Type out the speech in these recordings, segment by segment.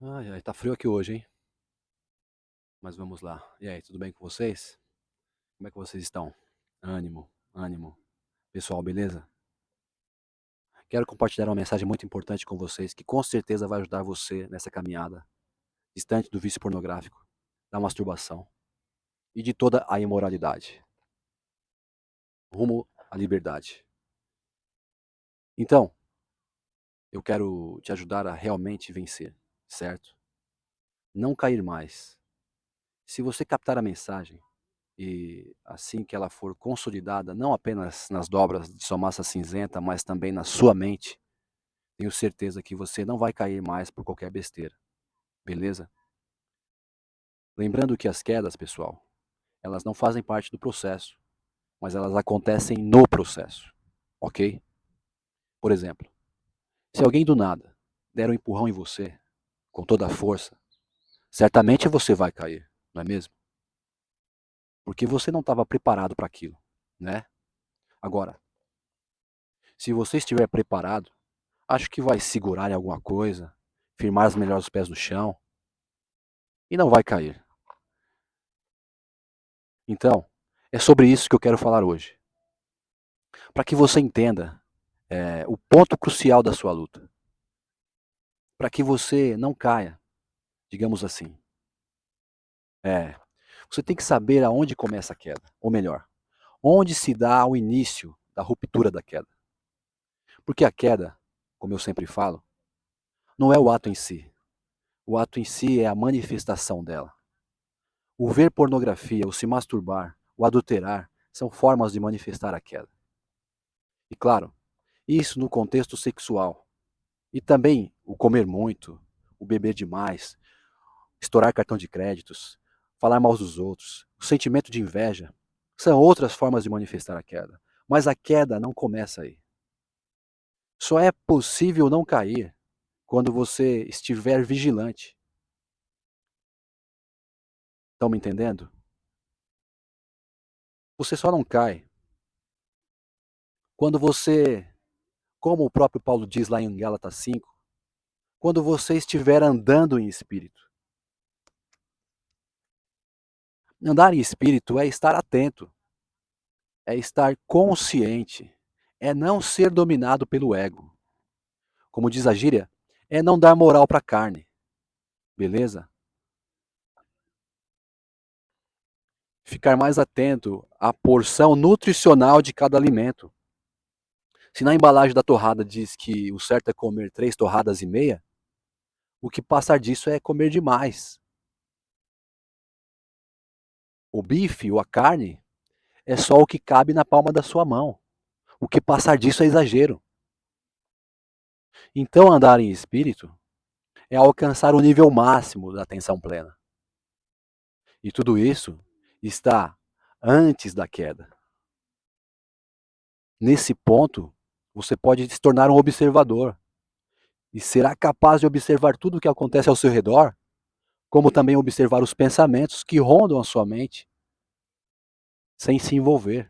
Ai, ai, tá frio aqui hoje, hein? Mas vamos lá. E aí, tudo bem com vocês? Como é que vocês estão? Ânimo, ânimo. Pessoal, beleza? Quero compartilhar uma mensagem muito importante com vocês que com certeza vai ajudar você nessa caminhada distante do vício pornográfico, da masturbação e de toda a imoralidade, rumo à liberdade. Então, eu quero te ajudar a realmente vencer, certo? Não cair mais. Se você captar a mensagem, e assim que ela for consolidada, não apenas nas dobras de sua massa cinzenta, mas também na sua mente, tenho certeza que você não vai cair mais por qualquer besteira, beleza? Lembrando que as quedas, pessoal, elas não fazem parte do processo, mas elas acontecem no processo, ok? Por exemplo, se alguém do nada der um empurrão em você, com toda a força, certamente você vai cair, não é mesmo? Porque você não estava preparado para aquilo, né? Agora, se você estiver preparado, acho que vai segurar em alguma coisa, firmar melhor os pés no chão e não vai cair. Então, é sobre isso que eu quero falar hoje. Para que você entenda o ponto crucial da sua luta. Para que você não caia, digamos assim. É, você tem que saber aonde começa a queda. Ou melhor, onde se dá o início da ruptura da queda. Porque a queda, como eu sempre falo, não é o ato em si. O ato em si é a manifestação dela. O ver pornografia, o se masturbar, o adulterar, são formas de manifestar a queda. E claro, isso no contexto sexual. E também o comer muito, o beber demais, estourar cartão de créditos, falar mal dos outros, o sentimento de inveja, são outras formas de manifestar a queda. Mas a queda não começa aí. Só é possível não cair quando você estiver vigilante. Estão me entendendo? Você só não cai quando você, como o próprio Paulo diz lá em Gálatas 5, quando você estiver andando em espírito. Andar em espírito é estar atento, é estar consciente, é não ser dominado pelo ego. Como diz a gíria, é não dar moral para a carne, beleza? Ficar mais atento à porção nutricional de cada alimento. Se na embalagem da torrada diz que o certo é comer 3 torradas e meia, o que passar disso é comer demais. O bife ou a carne é só o que cabe na palma da sua mão. O que passar disso é exagero. Então, andar em espírito é alcançar o nível máximo da atenção plena. E tudo isso está antes da queda. Nesse ponto, você pode se tornar um observador e será capaz de observar tudo o que acontece ao seu redor, como também observar os pensamentos que rondam a sua mente sem se envolver.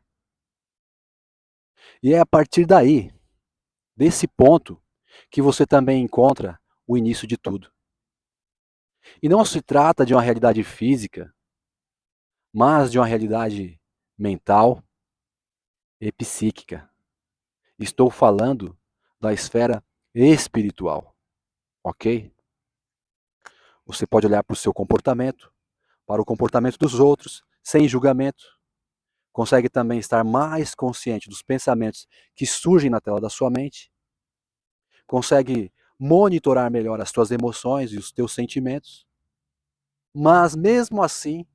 E é a partir daí, desse ponto, que você também encontra o início de tudo. E não se trata de uma realidade física, mas de uma realidade mental e psíquica. Estou falando da esfera espiritual, ok? Você pode olhar para o seu comportamento, para o comportamento dos outros, sem julgamento. Consegue também estar mais consciente dos pensamentos que surgem na tela da sua mente. Consegue monitorar melhor as suas emoções e os teus sentimentos. Mas mesmo assim,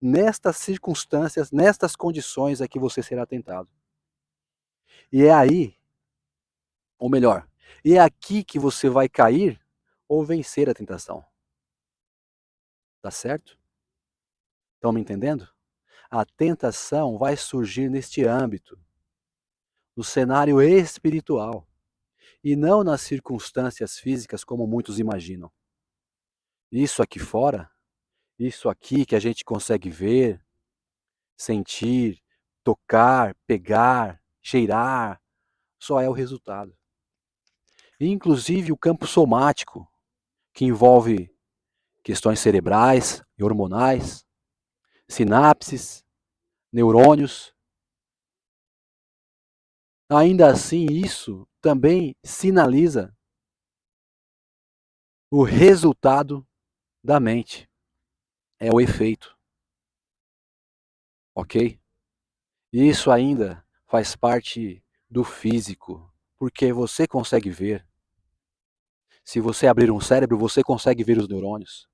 nestas circunstâncias, nestas condições é que você será tentado. E é aí, ou melhor, e é aqui que você vai cair ou vencer a tentação. Tá certo? Estão me entendendo? A tentação vai surgir neste âmbito, no cenário espiritual, e não nas circunstâncias físicas como muitos imaginam. Isso aqui fora, isso aqui que a gente consegue ver, sentir, tocar, pegar, cheirar, só é o resultado. inclusive o campo somático, que envolve questões cerebrais e hormonais, sinapses, neurônios. Ainda assim, isso também sinaliza o resultado da mente, é o efeito, ok? Isso ainda faz parte do físico, porque você consegue ver. Se você abrir um cérebro, você consegue ver os neurônios.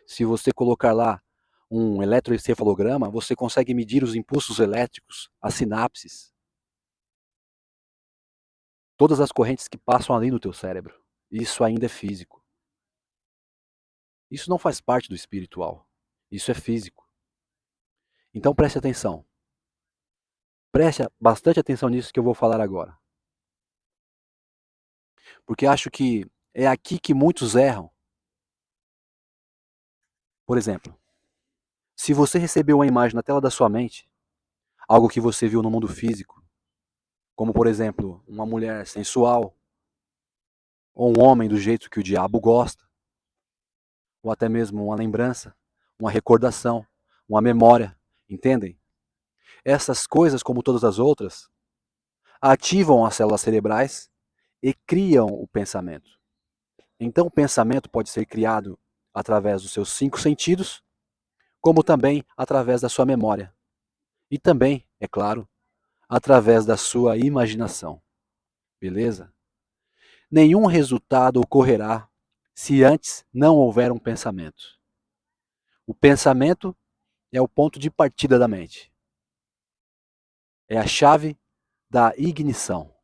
Se você colocar lá um eletroencefalograma, você consegue medir os impulsos elétricos, as sinapses, todas as correntes que passam ali no teu cérebro. Isso ainda é físico. Isso não faz parte do espiritual. Isso é físico. Então preste atenção. Preste bastante atenção nisso que eu vou falar agora. Porque acho que é aqui que muitos erram. Por exemplo, se você recebeu uma imagem na tela da sua mente, algo que você viu no mundo físico, como por exemplo, uma mulher sensual, ou um homem do jeito que o diabo gosta, ou até mesmo uma lembrança, uma recordação, uma memória, entendem? Essas coisas, como todas as outras, ativam as células cerebrais e criam o pensamento. Então, o pensamento pode ser criado através dos seus 5 sentidos, como também através da sua memória. E também, é claro, através da sua imaginação. Beleza? Nenhum resultado ocorrerá se antes não houver um pensamento. O pensamento é o ponto de partida da mente. É a chave da ignição.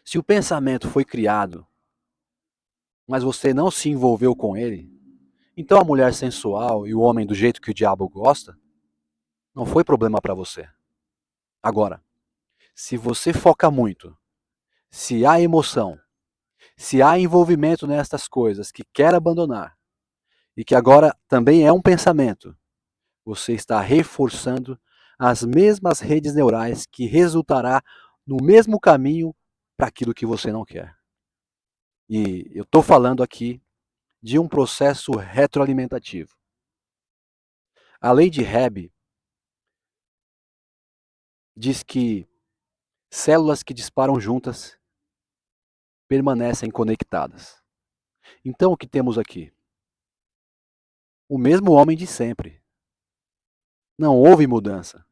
Se o pensamento foi criado, mas você não se envolveu com ele, então a mulher sensual e o homem do jeito que o diabo gosta não foi problema para você. Agora, se você foca muito, se há emoção, se há envolvimento nestas coisas que quer abandonar e que agora também é um pensamento, você está reforçando as mesmas redes neurais que resultará no mesmo caminho para aquilo que você não quer. E eu estou falando aqui de um processo retroalimentativo. A lei de Hebb diz que células que disparam juntas permanecem conectadas. Então o que temos aqui? O mesmo homem de sempre. Não houve mudança.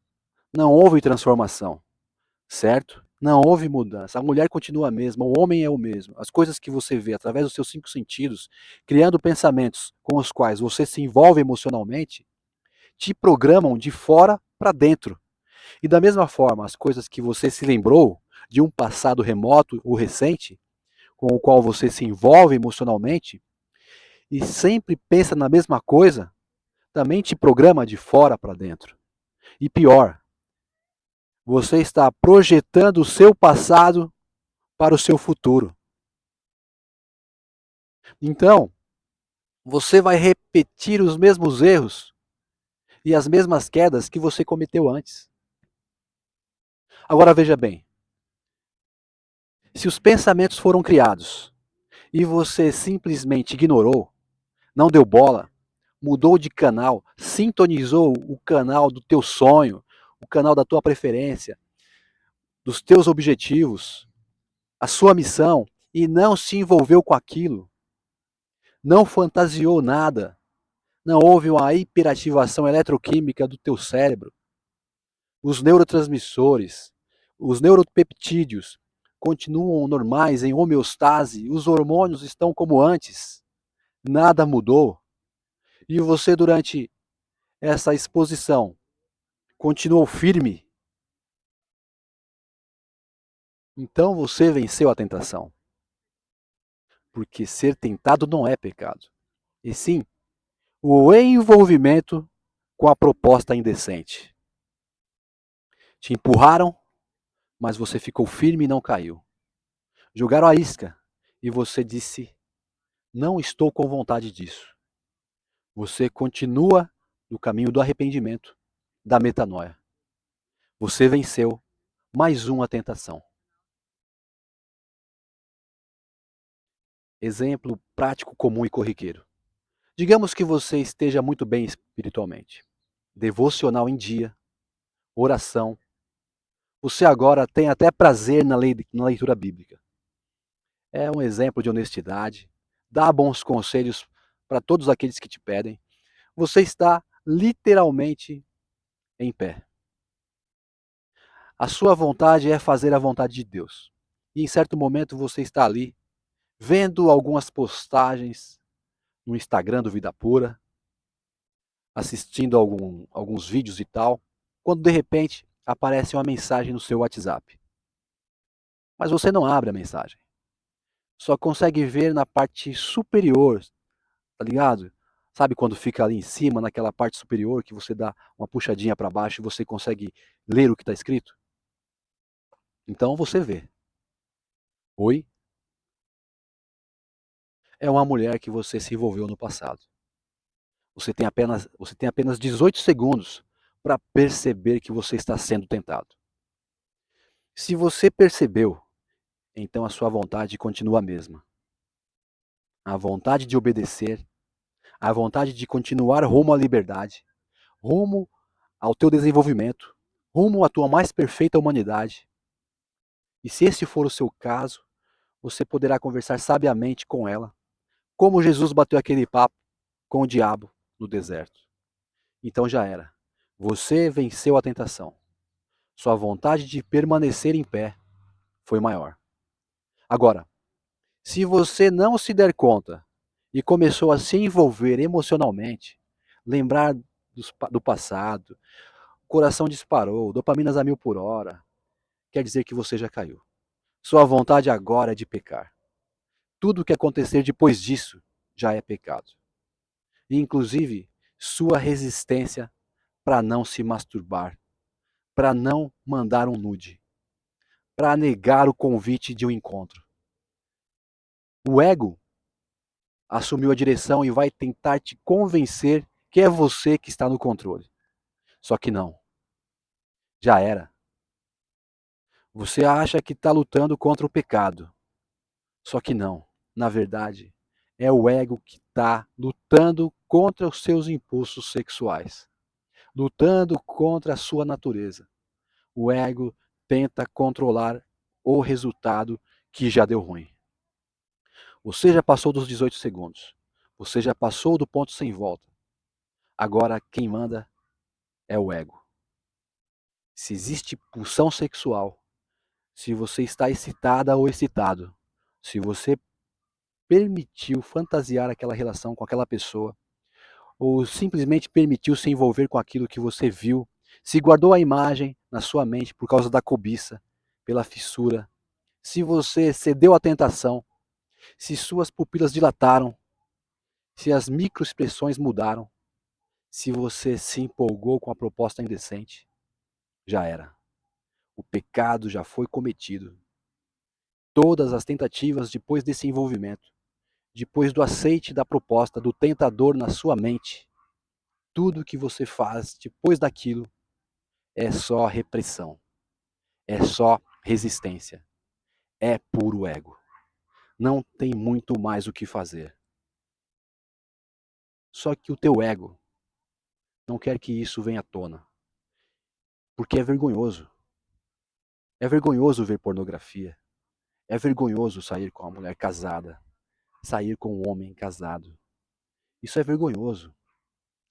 Não houve transformação. Certo? Não houve mudança. A mulher continua a mesma, o homem é o mesmo. As coisas que você vê através dos seus 5 sentidos, criando pensamentos com os quais você se envolve emocionalmente, te programam de fora para dentro. E da mesma forma, as coisas que você se lembrou de um passado remoto ou recente, com o qual você se envolve emocionalmente e sempre pensa na mesma coisa, também te programa de fora para dentro. E pior, você está projetando o seu passado para o seu futuro. Então, você vai repetir os mesmos erros e as mesmas quedas que você cometeu antes. Agora veja bem, se os pensamentos foram criados e você simplesmente ignorou, não deu bola, mudou de canal, sintonizou o canal do teu sonho, o canal da tua preferência, dos teus objetivos, a sua missão e não se envolveu com aquilo, não fantasiou nada, não houve uma hiperativação eletroquímica do teu cérebro, os neurotransmissores, os neuropeptídeos continuam normais em homeostase, os hormônios estão como antes, nada mudou. E você, durante essa exposição, continuou firme, então você venceu a tentação. Porque ser tentado não é pecado, e sim o envolvimento com a proposta indecente. Te empurraram, mas você ficou firme e não caiu. Jogaram a isca e você disse: não estou com vontade disso. Você continua no caminho do arrependimento, da metanoia. Você venceu mais uma tentação. Exemplo prático, comum e corriqueiro. Digamos que você esteja muito bem espiritualmente. Devocional em dia, oração. Você agora tem até prazer na leitura bíblica. É um exemplo de honestidade. Dá bons conselhos para todos aqueles que te pedem. Você está literalmente em pé. A sua vontade é fazer a vontade de Deus. E em certo momento você está ali, vendo algumas postagens no Instagram do Vida Pura, assistindo alguns vídeos e tal, quando de repente aparece uma mensagem no seu WhatsApp. Mas você não abre a mensagem. Só consegue ver na parte superior, tá ligado? Sabe quando fica ali em cima, naquela parte superior, que você dá uma puxadinha para baixo e você consegue ler o que está escrito? Então você vê. Oi? É uma mulher que você se envolveu no passado. Você tem apenas 18 segundos para perceber que você está sendo tentado. Se você percebeu, então a sua vontade continua a mesma. A vontade de obedecer, a vontade de continuar rumo à liberdade, rumo ao teu desenvolvimento, rumo à tua mais perfeita humanidade. E se esse for o seu caso, você poderá conversar sabiamente com ela, como Jesus bateu aquele papo com o diabo no deserto. Então já era. Você venceu a tentação. Sua vontade de permanecer em pé foi maior. Agora, se você não se der conta e começou a se envolver emocionalmente, lembrar do passado, o coração disparou, dopaminas a 1000 por hora, quer dizer que você já caiu. Sua vontade agora é de pecar. Tudo o que acontecer depois disso já é pecado. E, inclusive, sua resistência para não se masturbar, para não mandar um nude, para negar o convite de um encontro. O ego assumiu a direção e vai tentar te convencer que é você que está no controle. Só que não. Já era. Você acha que está lutando contra o pecado. Só que não. Na verdade, é o ego que está lutando contra os seus impulsos sexuais, lutando contra a sua natureza. O ego tenta controlar o resultado que já deu ruim. Você já passou dos 18 segundos. Você já passou do ponto sem volta. Agora quem manda é o ego. Se existe pulsão sexual, se você está excitada ou excitado, se você permitiu fantasiar aquela relação com aquela pessoa, ou simplesmente permitiu se envolver com aquilo que você viu, se guardou a imagem na sua mente por causa da cobiça, pela fissura, se você cedeu à tentação, se suas pupilas dilataram, se as microexpressões mudaram, se você se empolgou com a proposta indecente, já era. O pecado já foi cometido. Todas as tentativas depois desse envolvimento, depois do aceite da proposta do tentador na sua mente, tudo que você faz depois daquilo é só repressão, é só resistência, é puro ego. Não tem muito mais o que fazer. Só que o teu ego não quer que isso venha à tona, porque é vergonhoso. É vergonhoso ver pornografia. É vergonhoso sair com uma mulher casada, sair com um homem casado. Isso é vergonhoso.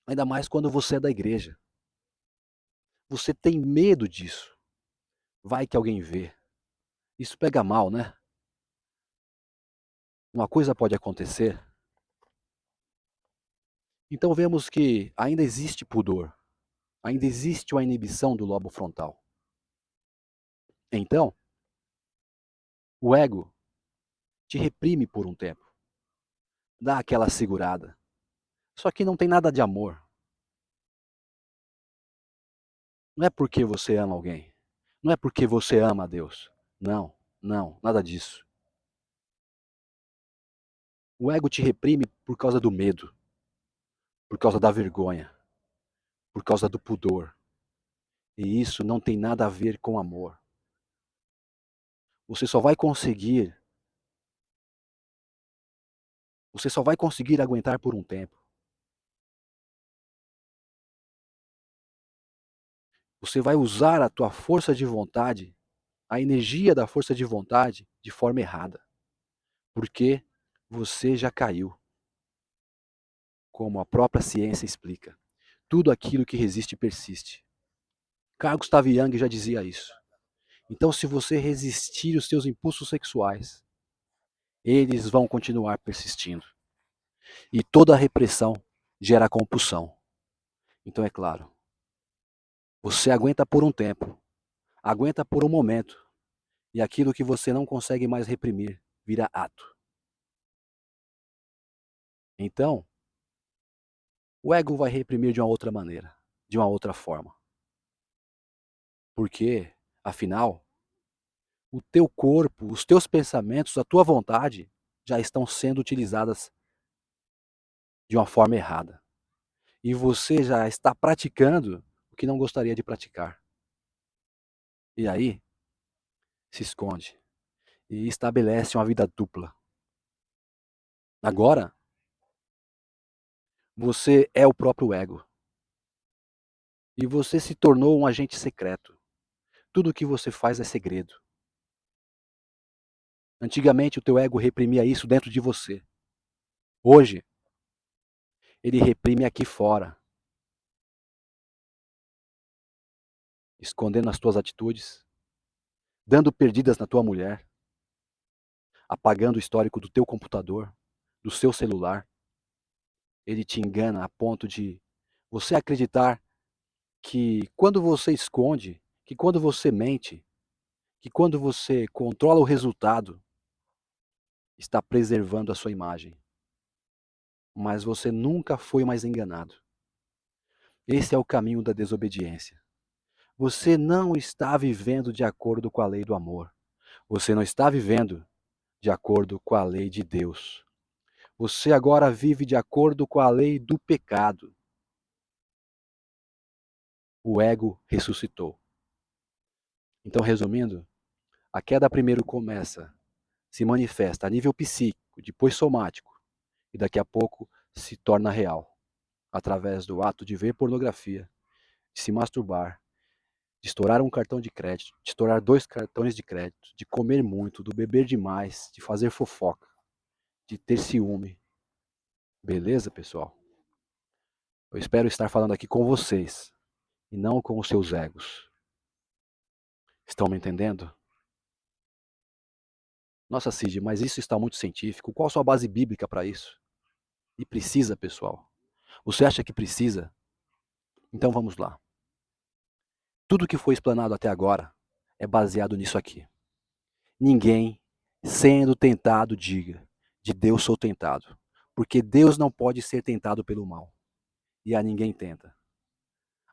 Ainda mais quando você é da igreja. Você tem medo disso. Vai que alguém vê. Isso pega mal, né? Uma coisa pode acontecer. Então vemos que ainda existe pudor. Ainda existe uma inibição do lobo frontal. Então, o ego te reprime por um tempo. Dá aquela segurada. Só que não tem nada de amor. Não é porque você ama alguém. Não é porque você ama a Deus. Não, não, nada disso. O ego te reprime por causa do medo, por causa da vergonha, por causa do pudor. E isso não tem nada a ver com amor. Você só vai conseguir você só vai conseguir aguentar por um tempo. Você vai usar a tua força de vontade, a energia da força de vontade, de forma errada, porque você já caiu, como a própria ciência explica. Tudo aquilo que resiste persiste. Carl Gustav Jung já dizia isso. Então, se você resistir os seus impulsos sexuais, eles vão continuar persistindo. E toda repressão gera compulsão. Então, é claro, você aguenta por um tempo, aguenta por um momento, e aquilo que você não consegue mais reprimir vira ato. Então, o ego vai reprimir de uma outra maneira, de uma outra forma. Porque, afinal, o teu corpo, os teus pensamentos, a tua vontade já estão sendo utilizadas de uma forma errada. E você já está praticando o que não gostaria de praticar. E aí, se esconde e estabelece uma vida dupla. Agora, você é o próprio ego. E você se tornou um agente secreto. Tudo o que você faz é segredo. Antigamente o teu ego reprimia isso dentro de você. Hoje, ele reprime aqui fora, escondendo as tuas atitudes, dando perdidas na tua mulher, apagando o histórico do teu computador, do seu celular. Ele te engana a ponto de você acreditar que quando você esconde, que quando você mente, que quando você controla o resultado, está preservando a sua imagem. Mas você nunca foi mais enganado. Esse é o caminho da desobediência. Você não está vivendo de acordo com a lei do amor. Você não está vivendo de acordo com a lei de Deus. Você agora vive de acordo com a lei do pecado. O ego ressuscitou. Então, resumindo, a queda primeiro começa, se manifesta a nível psíquico, depois somático, e daqui a pouco se torna real, através do ato de ver pornografia, de se masturbar, de estourar um cartão de crédito, de estourar 2 cartões de crédito, de comer muito, de beber demais, de fazer fofoca, de ter ciúme. Beleza, pessoal? Eu espero estar falando aqui com vocês e não com os seus egos. Estão me entendendo? Nossa, Cid, mas isso está muito científico. Qual a sua base bíblica para isso? E precisa, pessoal. Você acha que precisa? Então vamos lá. Tudo que foi explanado até agora é baseado nisso aqui. Ninguém, sendo tentado, diga: de Deus sou tentado. Porque Deus não pode ser tentado pelo mal. E a ninguém tenta.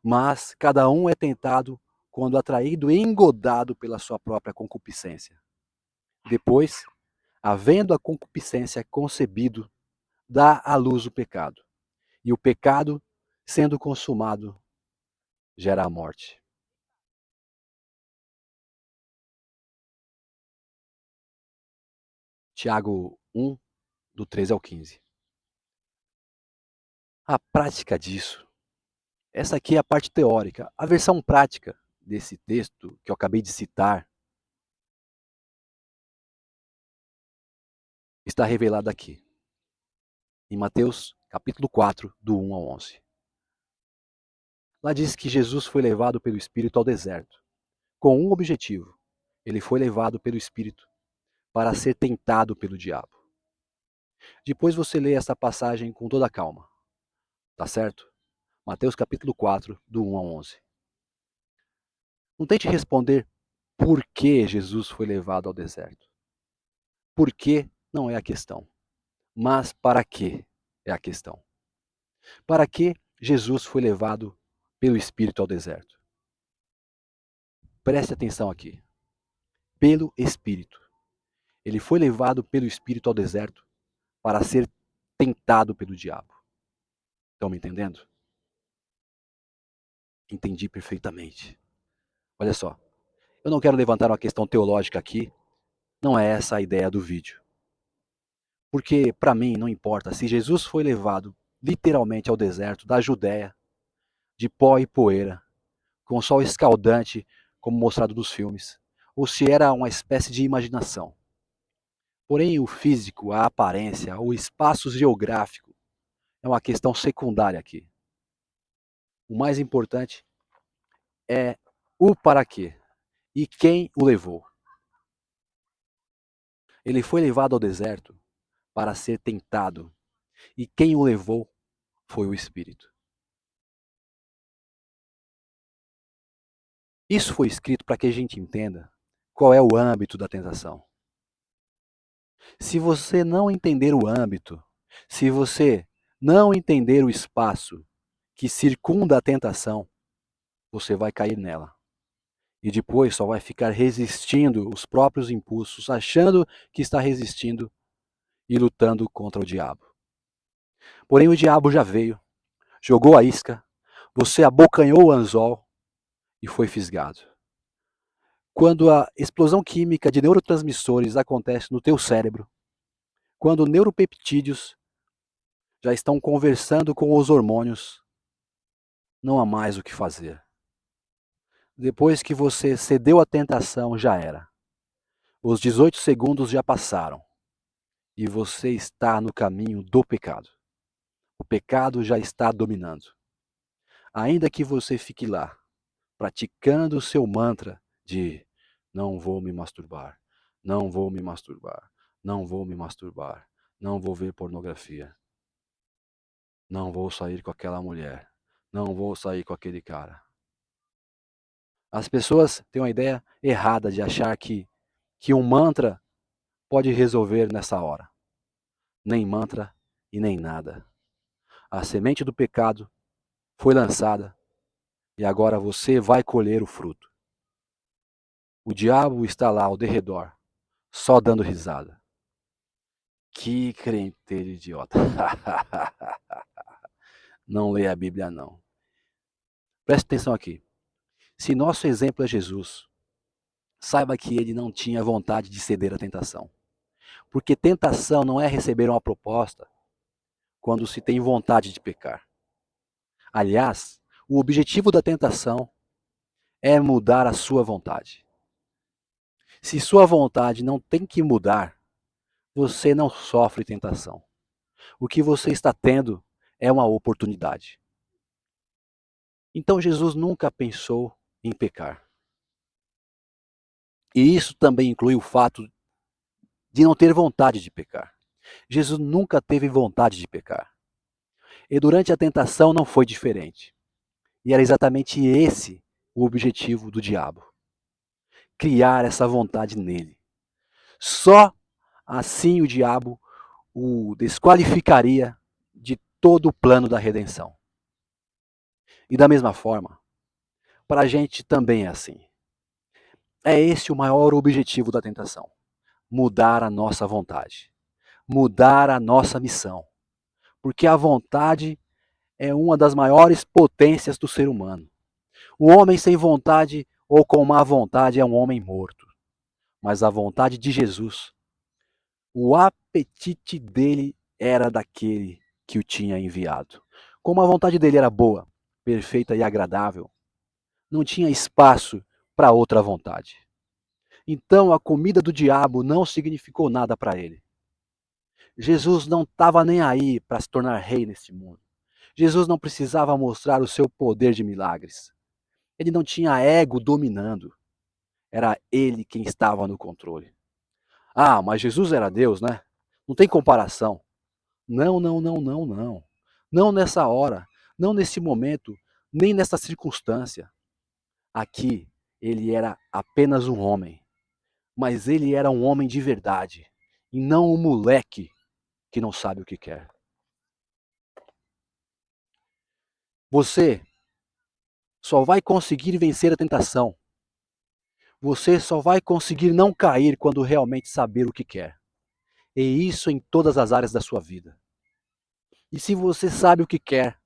Mas cada um é tentado quando atraído e engodado pela sua própria concupiscência. Depois, havendo a concupiscência concebido, dá à luz o pecado. E o pecado, sendo consumado, gera a morte. Tiago 1, do 13 ao 15. A prática disso, essa aqui é a parte teórica. A versão prática desse texto que eu acabei de citar está revelada aqui, em Mateus capítulo 4, do 1 ao 11. Lá diz que Jesus foi levado pelo Espírito ao deserto, com um objetivo. Ele foi levado pelo Espírito para ser tentado pelo diabo. Depois você lê essa passagem com toda a calma, tá certo? Mateus capítulo 4, do 1 ao 11. Não tente responder por que Jesus foi levado ao deserto. Por que não é a questão, mas para que é a questão. Para que Jesus foi levado pelo Espírito ao deserto? Preste atenção aqui. Pelo Espírito. Ele foi levado pelo Espírito ao deserto para ser tentado pelo diabo. Estão me entendendo? Entendi perfeitamente. Olha só, eu não quero levantar uma questão teológica aqui, não é essa a ideia do vídeo. Porque, para mim, não importa se Jesus foi levado literalmente ao deserto da Judéia, de pó e poeira, com o sol escaldante, como mostrado nos filmes, ou se era uma espécie de imaginação. Porém, o físico, a aparência, o espaço geográfico é uma questão secundária aqui. O mais importante é o para quê e quem o levou. Ele foi levado ao deserto para ser tentado, e quem o levou foi o Espírito. Isso foi escrito para que a gente entenda qual é o âmbito da tentação. Se você não entender o âmbito, se você não entender o espaço que circunda a tentação, você vai cair nela. E depois só vai ficar resistindo os próprios impulsos, achando que está resistindo e lutando contra o diabo. Porém, o diabo já veio, jogou a isca, você abocanhou o anzol e foi fisgado. Quando a explosão química de neurotransmissores acontece no teu cérebro, quando neuropeptídeos já estão conversando com os hormônios, não há mais o que fazer. Depois que você cedeu à tentação, já era. Os 18 segundos já passaram e você está no caminho do pecado. O pecado já está dominando. Ainda que você fique lá, praticando o seu mantra de não vou me masturbar, não vou me masturbar, não vou me masturbar, não vou ver pornografia, não vou sair com aquela mulher, não vou sair com aquele cara. As pessoas têm uma ideia errada de achar que um mantra pode resolver nessa hora. Nem mantra e nem nada. A semente do pecado foi lançada e agora você vai colher o fruto. O diabo está lá ao derredor, só dando risada. Que crenteiro idiota. Não leia a Bíblia, não. Preste atenção aqui. Se nosso exemplo é Jesus, saiba que ele não tinha vontade de ceder à tentação. Porque tentação não é receber uma proposta quando se tem vontade de pecar. Aliás, o objetivo da tentação é mudar a sua vontade. Se sua vontade não tem que mudar, você não sofre tentação. O que você está tendo é uma oportunidade. Então Jesus nunca pensou em pecar. E isso também inclui o fato de não ter vontade de pecar. Jesus nunca teve vontade de pecar. E durante a tentação não foi diferente. E era exatamente esse o objetivo do diabo. Criar essa vontade nele. Só assim o diabo o desqualificaria de todo o plano da redenção. E da mesma forma, para a gente também é assim. É esse o maior objetivo da tentação: mudar a nossa vontade, mudar a nossa missão. Porque a vontade é uma das maiores potências do ser humano. O homem sem vontade ou com má vontade é um homem morto. Mas a vontade de Jesus, o apetite dele era daquele que o tinha enviado. Como a vontade dele era boa, perfeita e agradável, não tinha espaço para outra vontade. Então a comida do diabo não significou nada para ele. Jesus não estava nem aí para se tornar rei neste mundo. Jesus não precisava mostrar o seu poder de milagres. Ele não tinha ego dominando. Era ele quem estava no controle. Ah, mas Jesus era Deus, né? Não tem comparação. Não, não, não, não, não. Não nessa hora, não nesse momento, nem nessa circunstância. Aqui, ele era apenas um homem. Mas ele era um homem de verdade. E não um moleque que não sabe o que quer. Você só vai conseguir vencer a tentação. Você só vai conseguir não cair quando realmente saber o que quer. E isso em todas as áreas da sua vida. E se você sabe o que quer,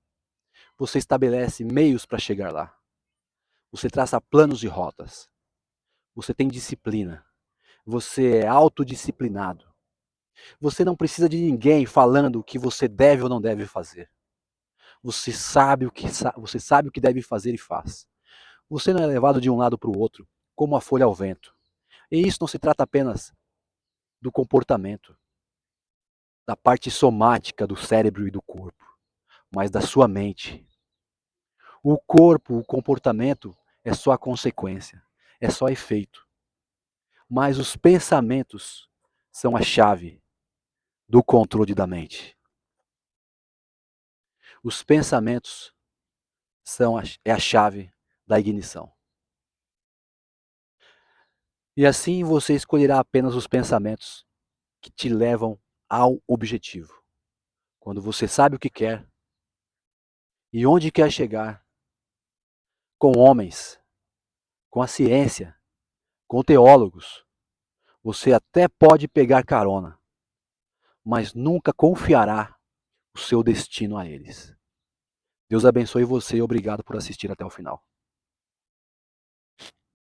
você estabelece meios para chegar lá. Você traça planos e rotas. Você tem disciplina. Você é autodisciplinado. Você não precisa de ninguém falando o que você deve ou não deve fazer. Você sabe o que deve fazer e faz. Você não é levado de um lado para o outro, como a folha ao vento. E isso não se trata apenas do comportamento, da parte somática do cérebro e do corpo, mas da sua mente. O corpo, o comportamento é só a consequência, é só efeito. Mas os pensamentos são a chave do controle da mente. Os pensamentos é a chave da ignição. E assim você escolherá apenas os pensamentos que te levam ao objetivo. Quando você sabe o que quer e onde quer chegar, com homens, com a ciência, com teólogos, você até pode pegar carona, mas nunca confiará o seu destino a eles. Deus abençoe você e obrigado por assistir até o final.